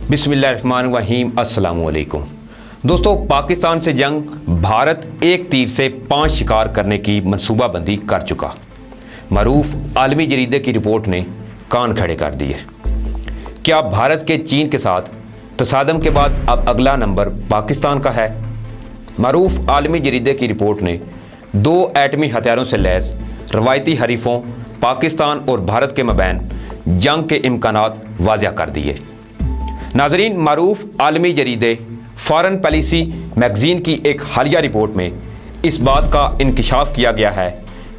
बिस्मिल्लाहिर्रहमानिर्रहीम अस्सलाम वालेकुम। दोस्तों, पाकिस्तान से जंग भारत एक तीर से 5 शिकार करने की मनसूबाबंदी कर चुका। मरूफ आलमी जरीदे की रिपोर्ट ने कान खड़े कर दिए। क्या भारत के चीन के साथ तसादम के बाद अब अगला नंबर पाकिस्तान का है? मरूफ आलमी जरीदे की रिपोर्ट ने 2 एटमी हथियारों से लैस रवायती हरीफों पाकिस्तान और भारत के मबैन जंग के इम्कानात वाज़ह कर दिए। नाजरीन, मारूफ आलमी जरीदे फॉरेन पॉलिसी मैगज़ीन की एक हालिया रिपोर्ट में इस बात का इंकशाफ किया गया है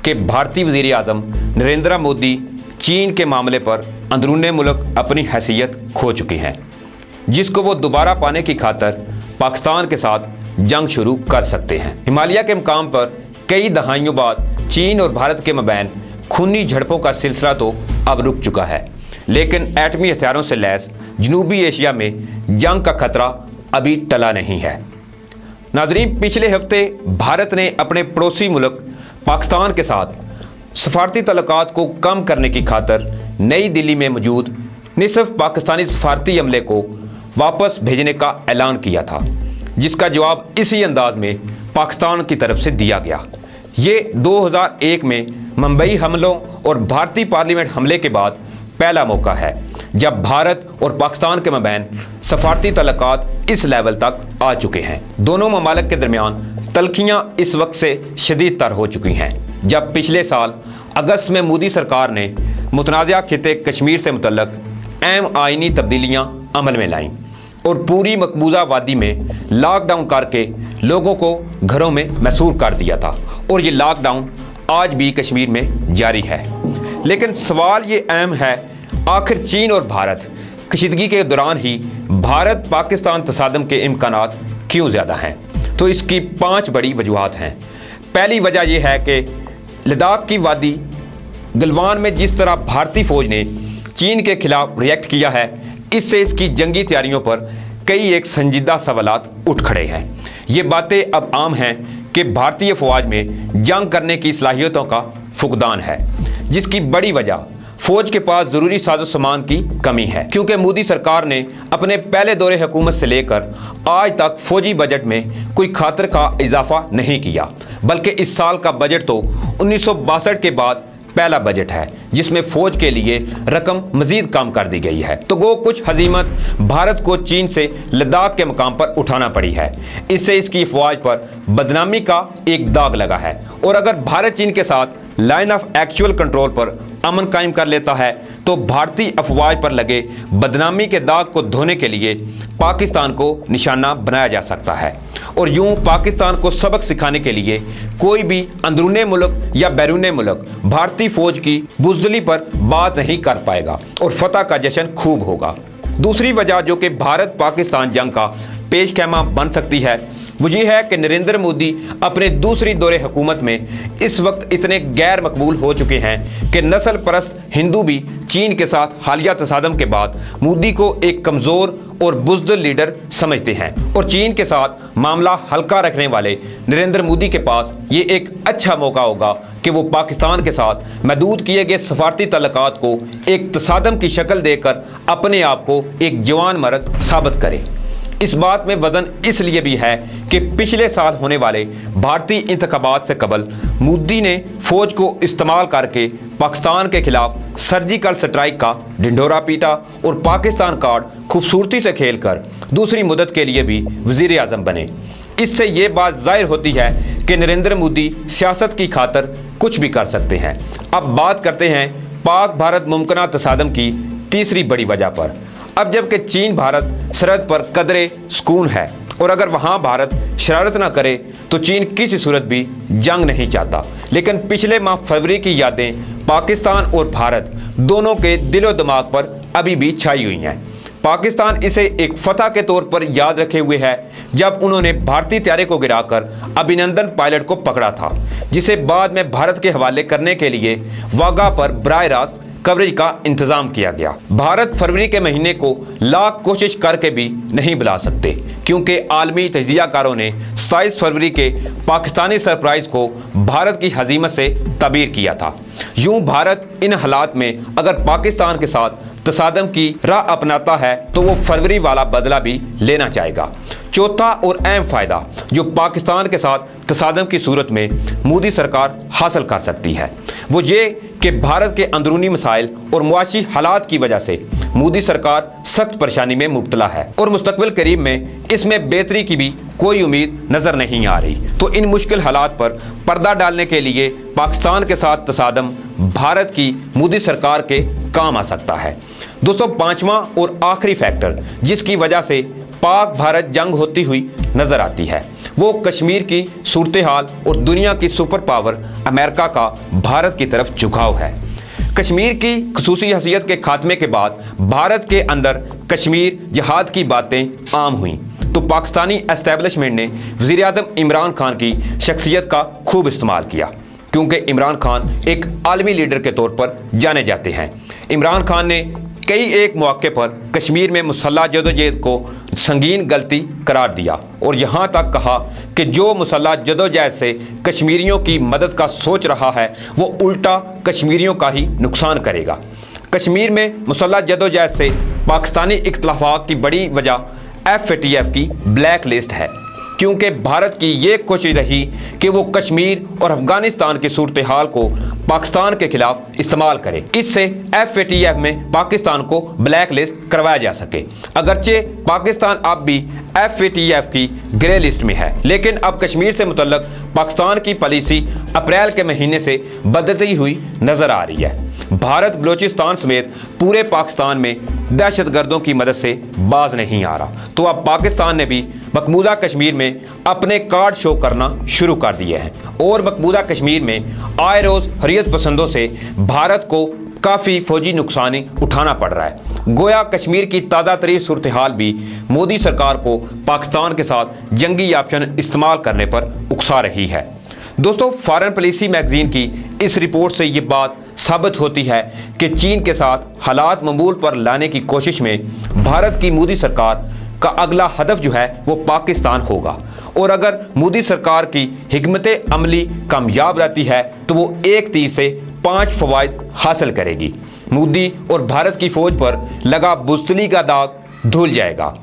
कि भारतीय वज़ीर आज़म नरेंद्र मोदी चीन के मामले पर अंदरूने मुल्क अपनी हैसियत खो चुके हैं, जिसको वो दोबारा पाने की खातर पाकिस्तान के साथ जंग शुरू कर सकते हैं। हिमालय के मकाम पर कई दहाइयों बाद चीन और भारत के मबैन खूनी झड़पों का सिलसिला तो अब रुक चुका है, लेकिन एटमी हथियारों से लैस जनूबी एशिया में जंग का खतरा अभी टला नहीं है। नाजरीन, पिछले हफ्ते भारत ने अपने पड़ोसी मुल्क पाकिस्तान के साथ सफारती तल्लुकात को कम करने की खातर नई दिल्ली में मौजूद निसफ पाकिस्तानी सफारती अमले को वापस भेजने का ऐलान किया था, जिसका जवाब इसी अंदाज में पाकिस्तान की तरफ से दिया गया। ये 2001 में मुंबई हमलों और भारतीय पार्लियामेंट हमले के बाद पहला मौका है जब भारत और पाकिस्तान के मबैन सफारती तल्लुकात इस लेवल तक आ चुके हैं। दोनों ममालिक के दरमियान तल्खियाँ इस वक्त से शदीद तर हो चुकी हैं, जब पिछले साल अगस्त में मोदी सरकार ने मुतनाज़ा खिते कश्मीर से मुतल्लक अहम आइनी तब्दीलियाँ अमल में लाईं और पूरी मकबूजा वादी में लॉकडाउन करके लोगों को घरों में महसूर कर दिया था, और ये लॉकडाउन आज भी कश्मीर में जारी है। लेकिन सवाल ये अहम है, आखिर चीन और भारत कशीदगी के दौरान ही भारत पाकिस्तान तसादम के इम्कानात क्यों ज़्यादा हैं? तो इसकी 5 बड़ी वजूहात हैं। पहली वजह यह है कि लद्दाख की वादी गलवान में जिस तरह भारतीय फ़ौज ने चीन के खिलाफ रिएक्ट किया है, इससे इसकी जंगी तैयारियों पर कई एक संजीदा सवालात उठ खड़े हैं। ये बातें अब आम हैं कि भारतीय फ़ौज में जंग करने की सलाहियतों का फुकदान है, जिसकी बड़ी वजह फ़ौज के पास ज़रूरी साजो सामान की कमी है, क्योंकि मोदी सरकार ने अपने पहले दौरे हुकूमत से लेकर आज तक फ़ौजी बजट में कोई खातर का इजाफा नहीं किया, बल्कि इस साल का बजट तो 1962 के बाद पहला बजट है जिसमें फ़ौज के लिए रकम मज़ीद कम कर दी गई है। तो वो कुछ हजीमत भारत को चीन से लद्दाख के मकाम पर उठाना पड़ी है। इससे इसकी फ़ौज पर बदनामी का एक दाग लगा है, और अगर भारत चीन के साथ लाइन ऑफ एक्चुअल कंट्रोल पर अमन कायम कर लेता है तो भारतीय अफवाज पर लगे बदनामी के दाग को धोने के लिए पाकिस्तान को निशाना बनाया जा सकता है, और यूं पाकिस्तान को सबक सिखाने के लिए कोई भी अंदरूने मुल्क या बैरूने मुल्क भारतीय फ़ौज की बुज़दिली पर बात नहीं कर पाएगा और फतह का जश्न खूब होगा। दूसरी वजह जो कि भारत पाकिस्तान जंग का पेश खैमा बन सकती है, वो ये है कि नरेंद्र मोदी अपने दूसरी दौरे हुकूमत में इस वक्त इतने गैर मकबूल हो चुके हैं कि नस्ल परस्त हिंदू भी चीन के साथ हालिया तसादम के बाद मोदी को एक कमज़ोर और बुज़दिल लीडर समझते हैं, और चीन के साथ मामला हल्का रखने वाले नरेंद्र मोदी के पास ये एक अच्छा मौका होगा कि वो पाकिस्तान के साथ महदूद किए गए सफारती तल्लुकात को एक तसादम की शक्ल देकर अपने आप को एक जवान मर्द साबित करे। इस बात में वजन इसलिए भी है कि पिछले साल होने वाले भारतीय इंतखाबात से कबल मोदी ने फ़ौज को इस्तेमाल करके पाकिस्तान के खिलाफ सर्जिकल स्ट्राइक का ढिंढोरा पीटा, और पाकिस्तान कार्ड खूबसूरती से खेलकर दूसरी मुद्दत के लिए भी वज़ीर आज़म बने। इससे ये बात ज़ाहिर होती है कि नरेंद्र मोदी सियासत की खातर कुछ भी कर सकते हैं। अब बात करते हैं पाक भारत मुमकिन तसादम की तीसरी बड़ी वजह पर। अब जबकि चीन भारत सरहद पर कदरे सुकून है, और अगर वहाँ भारत शरारत ना करे तो चीन किसी सूरत भी जंग नहीं चाहता, लेकिन पिछले माह फरवरी की यादें पाकिस्तान और भारत दोनों के दिलो दिमाग पर अभी भी छाई हुई हैं। पाकिस्तान इसे एक फतह के तौर पर याद रखे हुए है जब उन्होंने भारतीय तैयारे को गिराकर अभिनंदन पायलट को पकड़ा था, जिसे बाद में भारत के हवाले करने के लिए वाघा पर बराह रास्त कवरेज का इंतजाम किया गया। भारत फरवरी के महीने को लाख कोशिश करके भी नहीं बुला सकते, क्योंकि आलमी तजियाकारों ने 27 फरवरी के पाकिस्तानी सरप्राइज को भारत की हजीमत से तबीर किया था। यूं भारत इन हालात में अगर पाकिस्तान के साथ तसादम की राह अपनाता है तो वो फरवरी वाला बदला भी लेना चाहेगा। चौथा और अहम फ़ायदा जो पाकिस्तान के साथ तसादम की सूरत में मोदी सरकार हासिल कर सकती है वो ये कि भारत के अंदरूनी मसाइल और मुआशी हालात की वजह से मोदी सरकार सख्त परेशानी में मुब्तला है और मुस्तकबिल करीब में इसमें बेहतरी की भी कोई उम्मीद नज़र नहीं आ रही। तो इन मुश्किल हालात पर पर्दा डालने के लिए पाकिस्तान के साथ तसादम भारत की मोदी सरकार के काम आ सकता है। दोस्तों, पांचवा और आखिरी फैक्टर जिसकी वजह से पाक भारत जंग होती हुई नजर आती है वो कश्मीर की सूरत हाल और दुनिया की सुपर पावर अमेरिका का भारत की तरफ झुकाव है। कश्मीर की खुसूसी हैसियत के खात्मे के बाद भारत के अंदर कश्मीर जिहाद की बातें आम हुई तो पाकिस्तानी एस्टेब्लिशमेंट ने वज़ीर-ए-आज़म इमरान खान की शख्सियत का खूब इस्तेमाल किया क्योंकि इमरान खान एक आलमी लीडर के तौर पर जाने जाते हैं। इमरान खान ने कई एक मौके पर कश्मीर में मुसल्लह जदोजहद को संगीन गलती करार दिया और यहाँ तक कहा कि जो मुसल्लह जदोजहद से कश्मीरियों की मदद का सोच रहा है वो उल्टा कश्मीरियों का ही नुकसान करेगा। कश्मीर में मुसल्लह जदोजहद से पाकिस्तानी इख्तिलाफात की बड़ी वजह FATF की ब्लैक लिस्ट है क्योंकि भारत की ये कोशिश रही कि वो कश्मीर और अफगानिस्तान की सूरत हाल को पाकिस्तान के खिलाफ इस्तेमाल करे, इससे FATF में पाकिस्तान को ब्लैक लिस्ट करवाया जा सके। अगरचे पाकिस्तान अब भी FATF की ग्रे लिस्ट में है लेकिन अब कश्मीर से मुतल्लक पाकिस्तान की पॉलिसी अप्रैल के महीने से बदलती हुई नजर आ रही है। भारत बलोचिस्तान समेत पूरे पाकिस्तान में दहशतगर्दों की मदद से बाज नहीं आ रहा तो अब पाकिस्तान ने भी मकबूजा कश्मीर में अपने कार्ड शो करना शुरू कर दिए हैं और मकबूजा कश्मीर में आए रोज़ हुर्रियत पसंदों से भारत को काफ़ी फौजी नुकसान उठाना पड़ रहा है। गोया कश्मीर की ताज़ा तरीन सूरत हाल भी मोदी सरकार को पाकिस्तान के साथ जंगी ऑप्शन इस्तेमाल करने पर उकसा रही है। दोस्तों, फॉरेन पॉलिसी मैगजीन की इस रिपोर्ट से ये बात साबित होती है कि चीन के साथ हालात मामूल पर लाने की कोशिश में भारत की मोदी सरकार का अगला हदफ जो है वो पाकिस्तान होगा और अगर मोदी सरकार की हिकमत अमली कामयाब रहती है तो वो एक तीर से 5 फवायद हासिल करेगी। मोदी और भारत की फौज पर लगा बुज़दिली का दाग धुल जाएगा।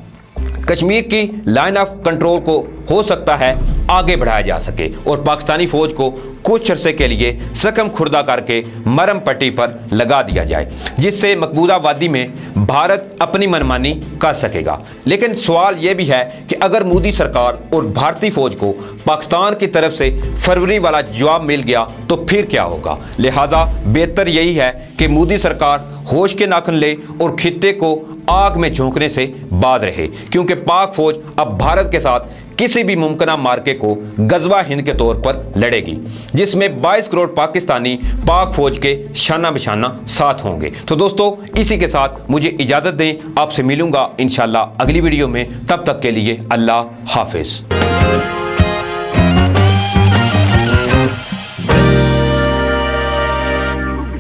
कश्मीर की लाइन ऑफ कंट्रोल को हो सकता है आगे बढ़ाया जा सके और पाकिस्तानी फौज को कुछ अरसे के लिए सकम खुर्दा करके मरम पट्टी पर लगा दिया जाए जिससे मकबूजा वादी में भारत अपनी मनमानी कर सकेगा। लेकिन सवाल यह भी है कि अगर मोदी सरकार और भारतीय फौज को पाकिस्तान की तरफ से फरवरी वाला जवाब मिल गया तो फिर क्या होगा। लिहाजा बेहतर यही है कि मोदी सरकार होश के नाखुन ले और खित्ते को आग में झोंकने से बाज रहे क्योंकि पाक फौज अब भारत के साथ किसी भी मुमकिन मार्के को गजवा हिंद के तौर पर लड़ेगी जिसमें 22 करोड़ पाकिस्तानी पाक फौज के शाना बशाना साथ होंगे। तो दोस्तों, इसी के साथ मुझे इजाज़त दें, आपसे मिलूंगा इंशाल्लाह अगली वीडियो में। तब तक के लिए अल्लाह हाफिज़।